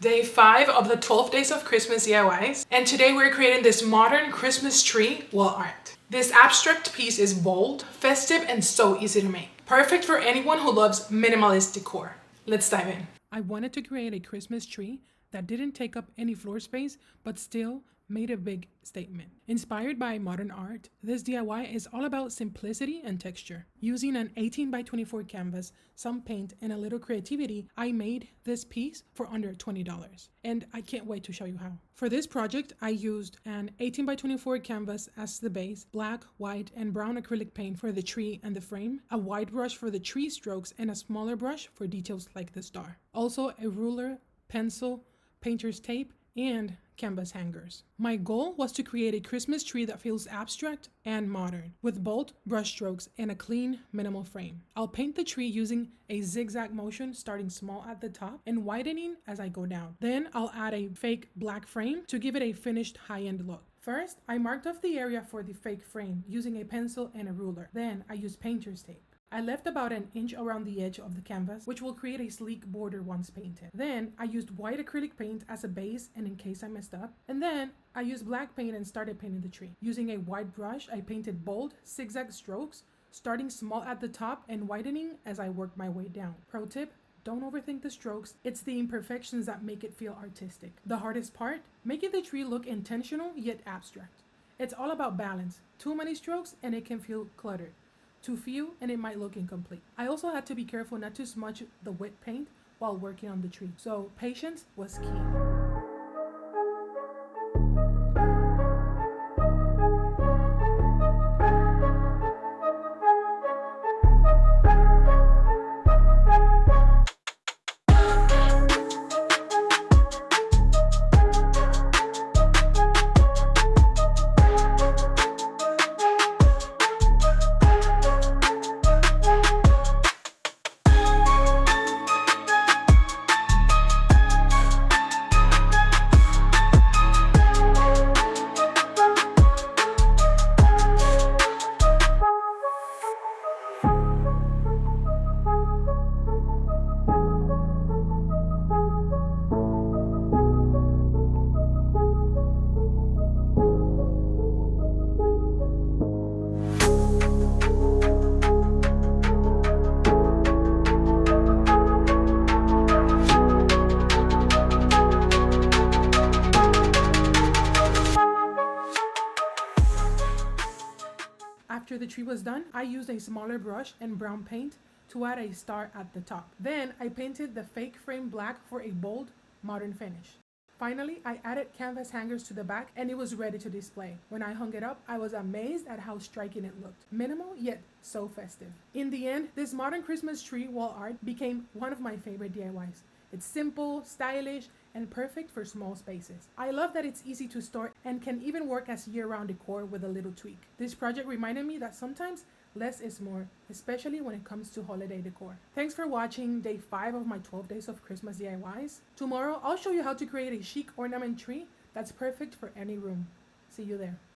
Day 5 of the 12 days of Christmas DIYs, and today we're creating this modern Christmas tree wall art. This abstract piece is bold, festive, and so easy to make. Perfect for anyone who loves minimalist decor. Let's dive in. I wanted to create a Christmas tree that didn't take up any floor space, but still made a big statement. Inspired by modern art, this DIY is all about simplicity and texture. Using an 18 by 24 canvas, some paint, and a little creativity, I made this piece for under $20. And I can't wait to show you how. For this project, I used an 18 by 24 canvas as the base, black, white, and brown acrylic paint for the tree and the frame, a white brush for the tree strokes, and a smaller brush for details like the star. Also, a ruler, pencil, painter's tape, and canvas hangers. My goal was to create a Christmas tree that feels abstract and modern, with bold brush strokes and a clean, minimal frame. I'll paint the tree using a zigzag motion, starting small at the top and widening as I go down. Then I'll add a fake black frame to give it a finished high-end look. First, I marked off the area for the fake frame using a pencil and a ruler. Then I used painter's tape. I left about an inch around the edge of the canvas, which will create a sleek border once painted. Then I used white acrylic paint as a base and in case I messed up. And then I used black paint and started painting the tree. Using a white brush, I painted bold, zigzag strokes, starting small at the top and widening as I worked my way down. Pro tip: don't overthink the strokes. It's the imperfections that make it feel artistic. The hardest part? Making the tree look intentional yet abstract. It's all about balance. Too many strokes and it can feel cluttered. Too few and it might look incomplete. I also had to be careful not to smudge the wet paint while working on the tree, so patience was key. After the tree was done, I used a smaller brush and brown paint to add a star at the top. Then I painted the fake frame black for a bold, modern finish. Finally, I added canvas hangers to the back and it was ready to display. When I hung it up, I was amazed at how striking it looked. Minimal, yet so festive. In the end, this modern Christmas tree wall art became one of my favorite DIYs. It's simple, stylish, and perfect for small spaces. I love that it's easy to store and can even work as year-round decor with a little tweak. This project reminded me that sometimes less is more, especially when it comes to holiday decor. Thanks for watching day 5 of my 12 days of Christmas DIYs. Tomorrow, I'll show you how to create a chic ornament tree that's perfect for any room. See you there.